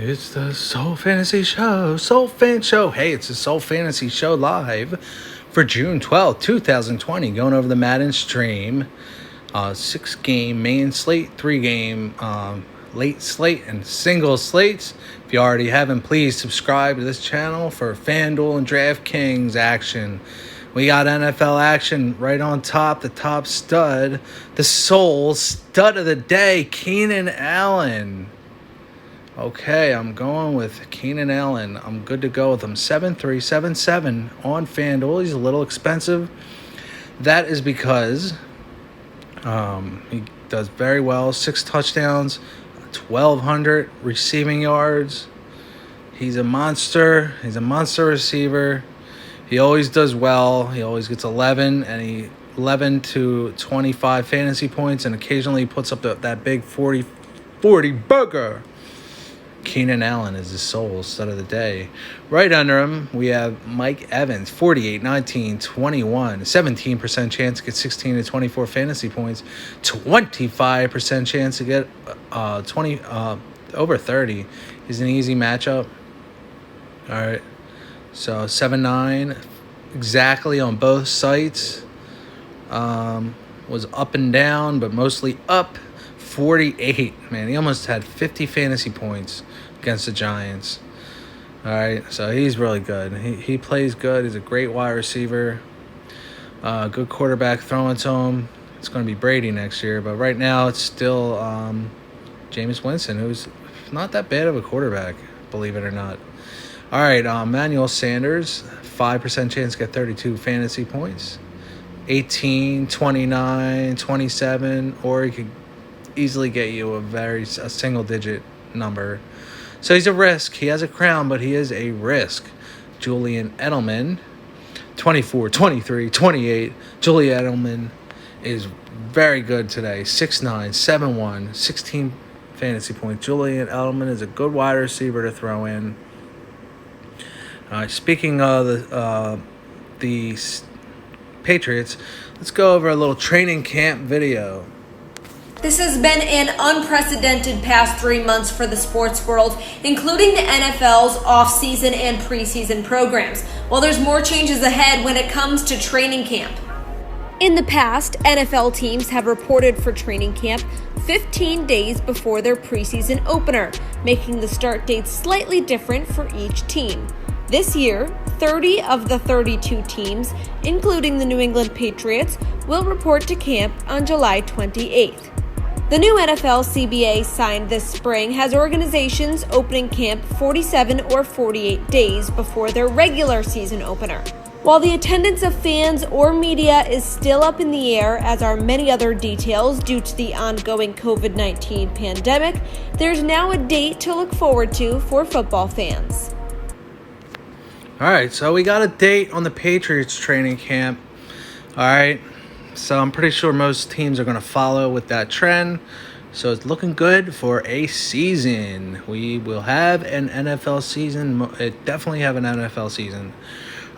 It's the Soul Fantasy Show, Soul Fan Show. Hey, it's the Soul Fantasy Show live for June 12th, 2020. Going over the Madden stream. 6-game main slate, 3-game late slate, and single slates. If you already haven't, please subscribe to this channel for FanDuel and DraftKings action. We got NFL action right on top, the top stud, the Soul stud of the day, Keenan Allen. Okay, I'm going with Keenan Allen. I'm good to go with him. 7.377 on FanDuel. He's a little expensive. That is because he does very well. 6 touchdowns, 1,200 receiving yards. He's a monster. He's a monster receiver. He always does well. He always gets 11 to 25 fantasy points, and occasionally he puts up that big 40 burger. Keenan Allen is the Soul stud of the day. Right under him, we have Mike Evans, 48, 19, 21, 17% chance to get 16 to 24 fantasy points, 25% chance to get over 30. He's an easy matchup. All right, so 7-9 exactly on both sites. Was up and down, but mostly up. 48, man, he almost had 50 fantasy points against the Giants. All right, so he's really good. He plays good. He's a great wide receiver. Good quarterback throwing to him. It's going to be Brady next year, but right now it's still Jameis Winston, who's not that bad of a quarterback, believe it or not. All right, Manuel Sanders, 5% chance to get 32 fantasy points. 18, 29, 27, or he could easily get you a single-digit number. So he's a risk. He has a crown, but he is a risk. Julian Edelman, 24, 23, 28. Julian Edelman is very good today. 6'9", 7'1", 16 fantasy points. Julian Edelman is a good wide receiver to throw in. Speaking of the Patriots, let's go over a little training camp video. This has been an unprecedented past 3 months for the sports world, including the NFL's off-season and preseason programs, while there's more changes ahead when it comes to training camp. In the past, NFL teams have reported for training camp 15 days before their preseason opener, making the start dates slightly different for each team. This year, 30 of the 32 teams, including the New England Patriots, will report to camp on July 28th. The new NFL CBA signed this spring has organizations opening camp 47 or 48 days before their regular season opener. While the attendance of fans or media is still up in the air, as are many other details due to the ongoing COVID-19 pandemic, there's now a date to look forward to for football fans. All right, so we got a date on the Patriots training camp. All right. So I'm pretty sure most teams are going to follow with that trend. So it's looking good for a season. We will have an NFL season. Definitely have an NFL season.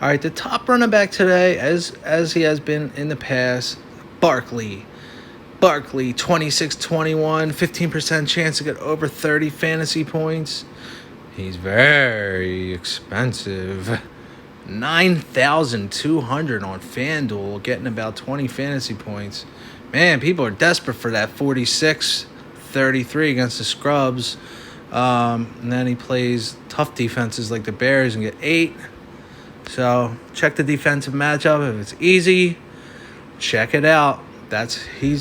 All right, the top running back today, as he has been in the past, Barkley, 26-21, 15% chance to get over 30 fantasy points. He's very expensive. 9,200 on FanDuel, getting about 20 fantasy points. Man, people are desperate for that 46-33 against the Scrubs. And then he plays tough defenses like the Bears and get 8. So check the defensive matchup. If it's easy, check it out. He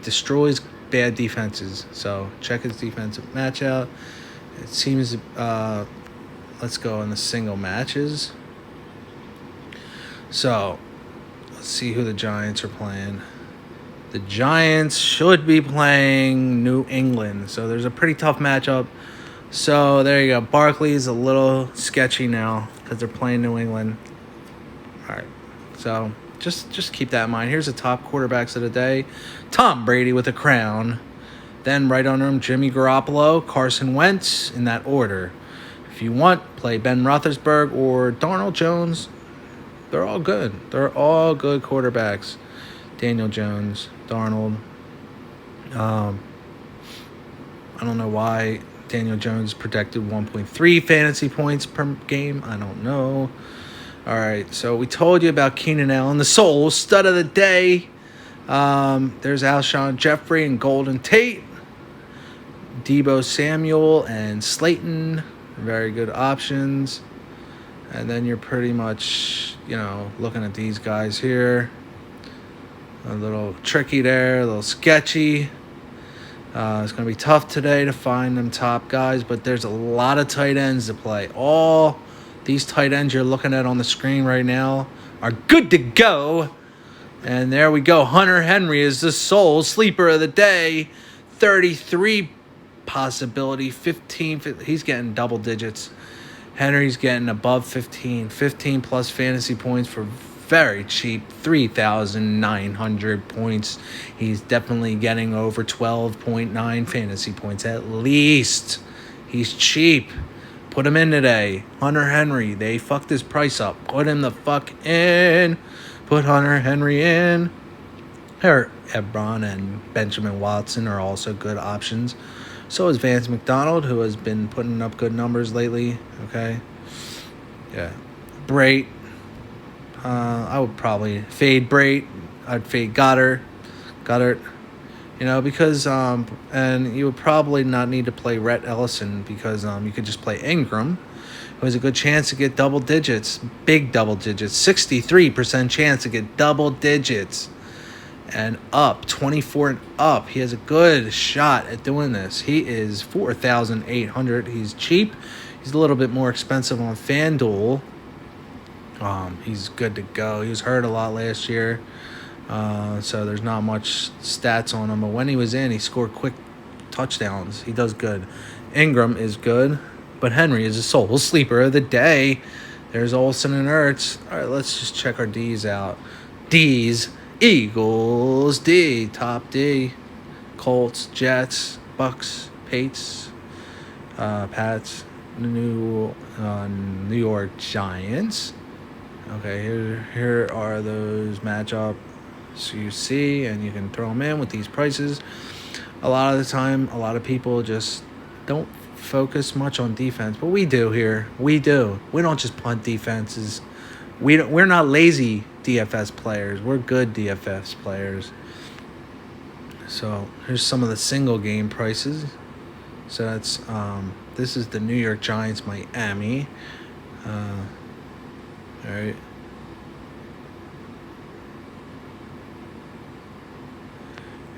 destroys bad defenses. So check his defensive matchup. It seems let's go in the single matches. So, let's see who the Giants are playing. The Giants should be playing New England. So, there's a pretty tough matchup. So, there you go. Barkley's a little sketchy now because they're playing New England. All right. So, just keep that in mind. Here's the top quarterbacks of the day. Tom Brady with a crown. Then right under him, Jimmy Garoppolo, Carson Wentz, in that order. If you want, play Ben Roethlisberger or Darnold Jones. They're all good. They're all good quarterbacks. Daniel Jones, Darnold. I don't know why Daniel Jones projected 1.3 fantasy points per game. I don't know. All right, so we told you about Keenan Allen, the sole stud of the day. There's Alshon Jeffrey and Golden Tate. Deebo Samuel and Slayton. Very good options. And then you're pretty much, looking at these guys here. A little tricky there, a little sketchy. It's going to be tough today to find them top guys, but there's a lot of tight ends to play. All these tight ends you're looking at on the screen right now are good to go. And there we go. Hunter Henry is the sole sleeper of the day. 33 possibility, 15. He's getting double digits. Henry's getting above 15. 15 plus fantasy points for very cheap. 3,900 points. He's definitely getting over 12.9 fantasy points at least. He's cheap. Put him in today. Hunter Henry. They fucked his price up. Put him the fuck in. Put Hunter Henry in. Ebron and Benjamin Watson are also good options. So is Vance Mcdonald, who has been putting up good numbers lately. Okay. Yeah. Brait. I would probably fade Brait. I'd fade Goddard. Because and you would probably not need to play Rhett Ellison because you could just play Ingram, who has a good chance to get double digits, big double digits, 63% chance to get double digits, and up 24 and up. He has a good shot at doing this. He is 4,800. He's cheap. He's a little bit more expensive on FanDuel. He's good to go. He was hurt a lot last year. So there's not much stats on him. But when he was in, he scored quick touchdowns. He does good. Ingram is good. But Henry is a sole sleeper of the day. There's Olsen and Ertz. All right, let's just check our D's out. D's. Eagles. D. Top D. Colts. Jets. Bucks. Pates. Pats. New York Giants. Okay, here are those matchups you see, and you can throw them in with these prices. A lot of the time, a lot of people just don't focus much on defense, but we do here. We do. We don't just punt defenses. We're not lazy DFS players. We're good DFS players. So here's some of the single game prices. So that's this is the New York Giants Miami. All right.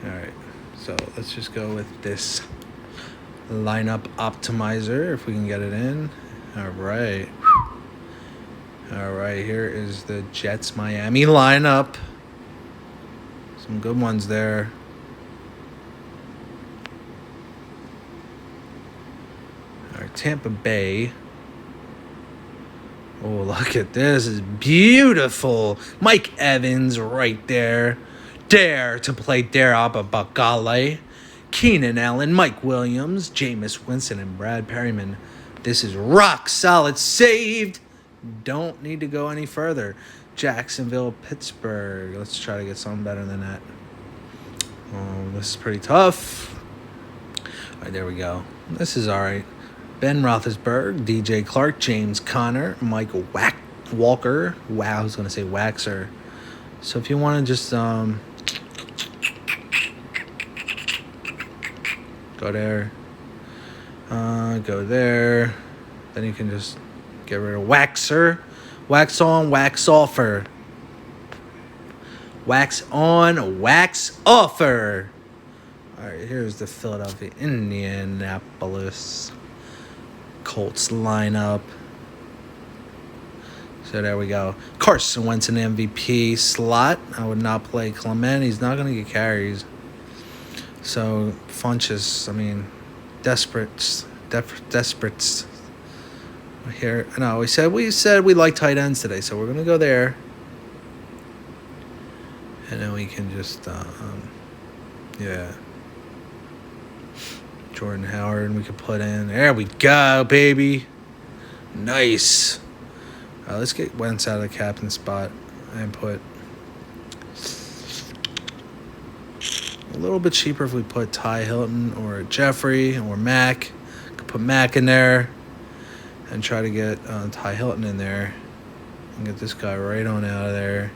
All right. So let's just go with this lineup optimizer if we can get it in. All right. All right. Here is the Jets Miami lineup. Some good ones there. All right. Tampa Bay. Oh, look at this. It's beautiful. Mike Evans right there. Dare to play Bakale. Keenan Allen, Mike Williams, Jameis Winston, and Brad Perryman. This is rock solid saved. Don't need to go any further. Jacksonville, Pittsburgh. Let's try to get something better than that. Oh, this is pretty tough. All right, there we go. This is all right. Ben Roethlisberger, DJ Clark, James Conner, Michael Walker. Wow, I was going to say Waxer. So if you want to just go there, go there, then you can just get rid of Waxer. Wax on, wax offer. Wax on, wax offer. All right, here's the Philadelphia Indianapolis Colts lineup. So there we go. Carson Wentz an MVP slot. I would not play Clement. He's not going to get carries. So Funchess, Desperates. Here, no, we said we like tight ends today, so we're going to go there. And then we can just, Jordan Howard we could put in. There we go, baby. Nice. Let's get Wentz out of the captain spot and put a little bit cheaper if we put Ty Hilton or Jeffrey or Mack. Could put Mack in there and try to get Ty Hilton in there and get this guy right on out of there.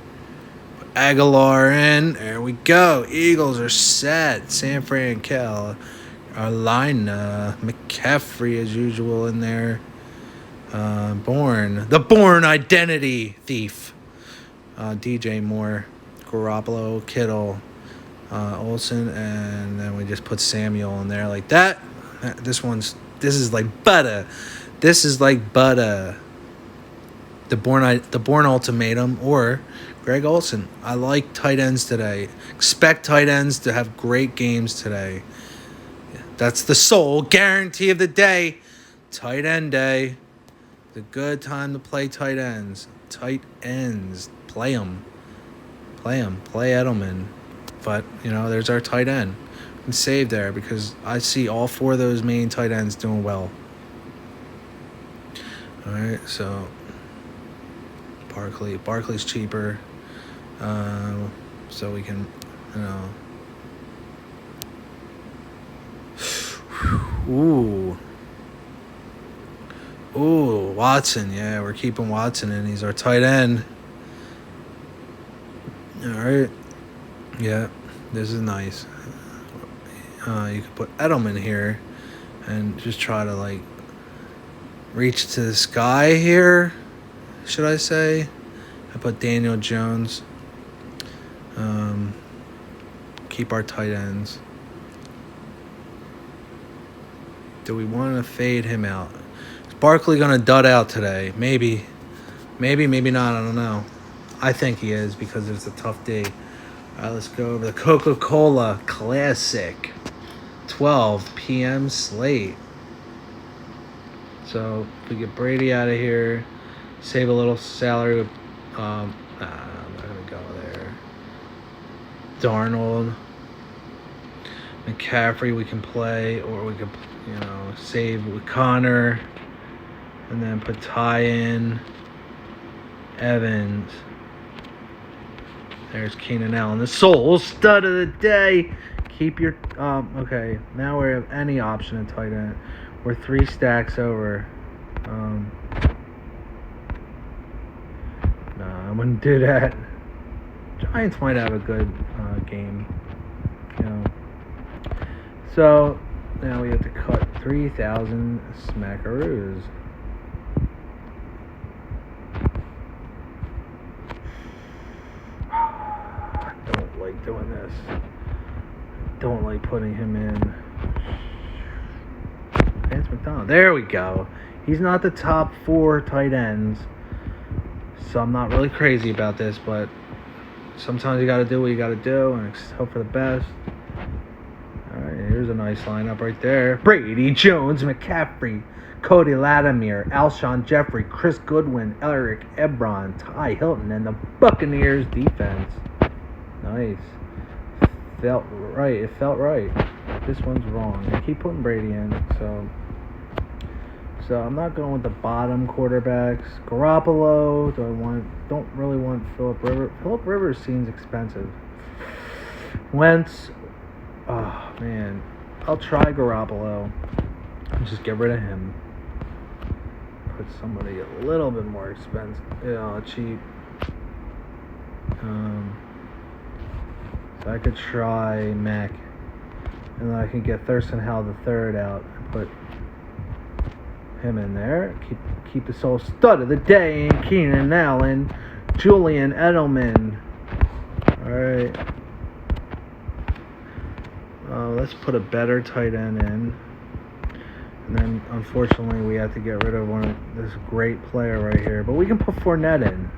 Put Aguilar in. There we go. Eagles are set. San Fran, Carolina. McCaffrey as usual in there. The Bourne identity thief. DJ Moore, Garoppolo, Kittle, Olsen, and then we just put Samuel in there like that. This is like butter. This is like butter. The Bourne ultimatum or Greg Olsen. I like tight ends today. Expect tight ends to have great games today. That's the sole guarantee of the day. Tight end day. The good time to play tight ends. Tight ends. Play them. Play Edelman. But, there's our tight end. And save there because I see all four of those main tight ends doing well. All right, so Barkley's cheaper. So we can, Ooh, Watson. Yeah, we're keeping Watson in. He's our tight end. All right. Yeah, this is nice. You could put Edelman here and just try to, reach to the sky here, should I say. I put Daniel Jones. Keep our tight ends. Do we want to fade him out? Is Barkley going to dud out today? Maybe, maybe not. I don't know. I think he is because it's a tough day. All right, let's go over the Coca-Cola Classic 12 p.m. slate. So if we get Brady out of here, save a little salary with, I'm not going to go there. Darnold. McCaffrey we can play, or we could, save with Connor. And then put Ty in. Evans. There's Keenan Allen, the sole stud of the day. Keep your okay. Now we have any option at tight end. We're 3 stacks over. No, I wouldn't do that. Giants might have a good game. So now we have to cut 3,000 smackaroos. Doing this. Don't like putting him in. Vance Mcdonald. There we go. He's not the top 4 tight ends. So I'm not really crazy about this, but sometimes you got to do what you got to do and hope for the best. All right, here's a nice lineup right there. Brady, Jones, McCaffrey, Cody Latimer, Alshon Jeffrey, Chris Goodwin, Eric Ebron, Ty Hilton, and the Buccaneers defense. Nice. Felt right. It felt right. This one's wrong. I keep putting Brady in, so I'm not going with the bottom quarterbacks. Garoppolo. Don't really want Phillip Rivers. Phillip Rivers seems expensive. Wentz. Oh man, I'll try Garoppolo. Just get rid of him. Put somebody a little bit more expensive. Cheap. So I could try Mac, and then I can get Thurston Howell III out and put him in there. Keep the sole stud of the day in Keenan Allen, Julian Edelman. All right. Let's put a better tight end in, and then unfortunately we have to get rid of this great player right here. But we can put Fournette in.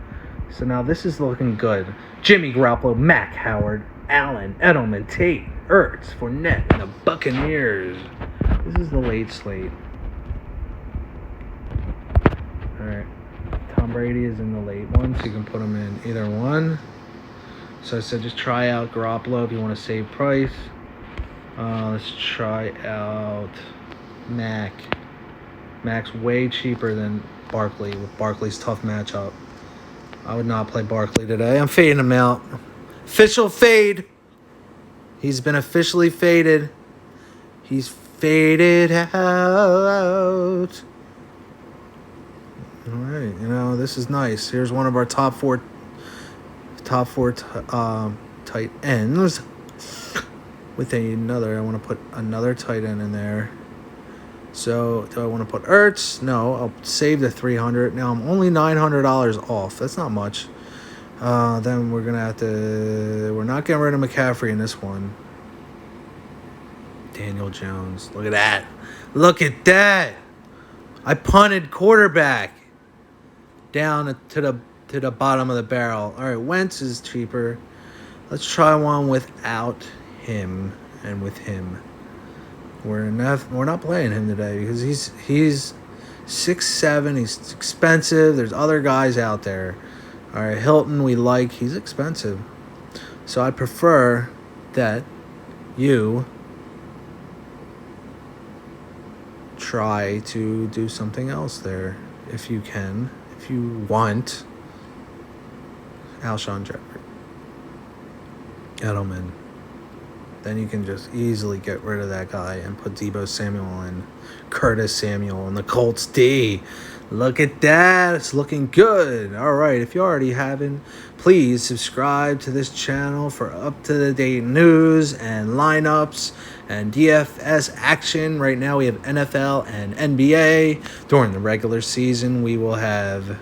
So now this is looking good. Jimmy Garoppolo, Mac Howard, Allen, Edelman, Tate, Ertz, Fournette, and the Buccaneers. This is the late slate. Alright. Tom Brady is in the late one, so you can put him in either one. So I said just try out Garoppolo if you want to save price. Let's try out Mac. Mac's way cheaper than Barkley with Barkley's tough matchup. I would not play Barkley today. I'm fading him out. Official fade. He's been officially faded. He's faded out. All right, you know, this is nice. Here's one of our top four tight ends with another. I want to put another tight end in there. So do I want to put Ertz? No, I'll save the 300. Now I'm only $900 off. That's not much. Then we're gonna have to. We're not getting rid of McCaffrey in this one. Daniel Jones. Look at that. Look at that. I punted quarterback down to the bottom of the barrel. All right, Wentz is cheaper. Let's try one without him and with him. We're not playing him today because he's 6'7". He's expensive. There's other guys out there. All right, Hilton we like. He's expensive. So I prefer that you try to do something else there if you can. If you want. Alshon Jeffrey. Edelman. Then you can just easily get rid of that guy and put Deebo Samuel and Curtis Samuel and the Colts D. Look at that. It's looking good. All right. If you already haven't, please subscribe to this channel for up-to-the-date news and lineups and DFS action. Right now we have NFL and NBA. During the regular season, we will have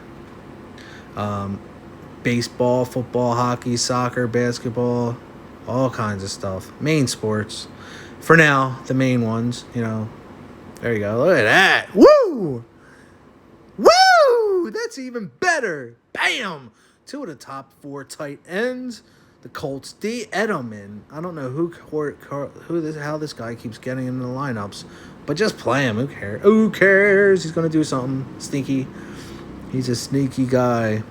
baseball, football, hockey, soccer, basketball, all kinds of stuff. Main sports. For now, the main ones, you know. There you go. Look at that. Woo! Woo! That's even better. Bam! 2 of the top 4 tight ends. The Colts D. Edelman. I don't know how this guy keeps getting into the lineups, but just play him. Who cares? Who cares? He's going to do something sneaky. He's a sneaky guy.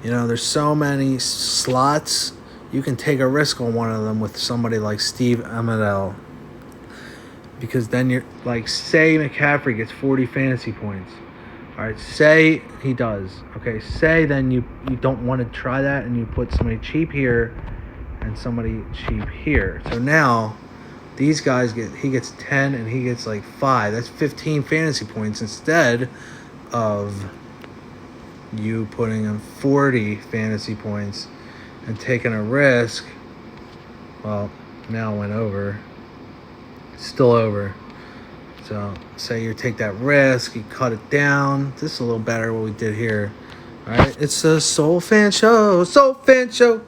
You know, there's so many slots. You can take a risk on one of them with somebody like Steve Amidel. Because then you're like, say McCaffrey gets 40 fantasy points. All right, say he does. Okay, say then you don't want to try that and you put somebody cheap here and somebody cheap here. So now these guys he gets 10 and he gets like 5. That's 15 fantasy points instead of you putting in 40 fantasy points and taking a risk. Well, now it went over. Still over. So say you take that risk, you cut it down. This is a little better what we did here. All right, it's a Soul Fan Show. Soul Fan Show.